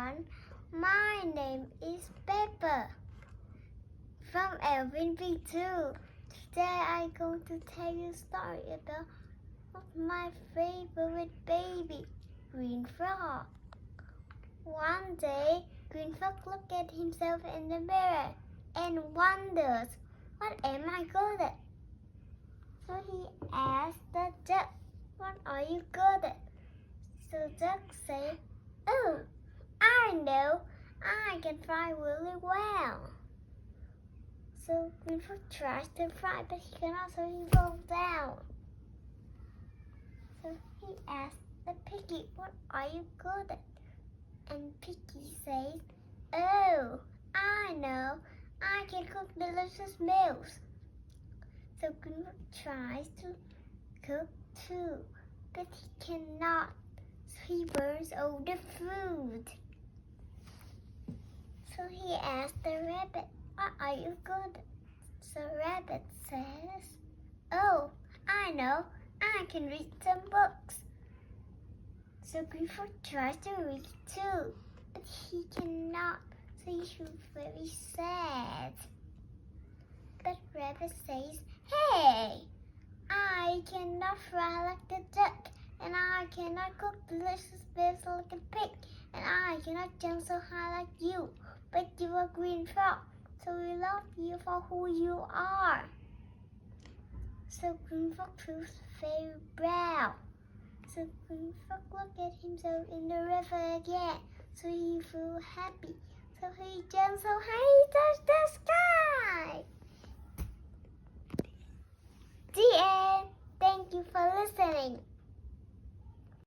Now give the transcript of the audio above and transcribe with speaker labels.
Speaker 1: everyone. My name is Pepper from Elvin V2. Today I'm going to tell you a story about my favorite baby, Green Frog. One day, Green Frog looked at himself in the mirror and wonders, what am I good at? So he asked the duck, what are you good at? So duck said, oh, I know, I can fly really well. So Green Frog tries to fly, but he cannot, so he falls down. So he asked the piggy, what are you good at? And Piggy says, oh, I know, I can cook delicious meals. So Green Frog tries to cook too, but he cannot. So he burns all the food. So he asked the rabbit, what are you good at? So rabbit says, oh, I know, I can read some books. So Green Frog tries to read too, but he cannot, so he feels very sad. But rabbit says, hey, I cannot fly like the duck, and I cannot cook delicious meals like a pig, and I cannot jump so high like you, but you are Green Frog, so we love you for who you are. So Green Frog feels very proud. So Green Frog looked at himself in the river again, so he feels happy. So he jumps so high he touched the sky. The end. Thank you for listening.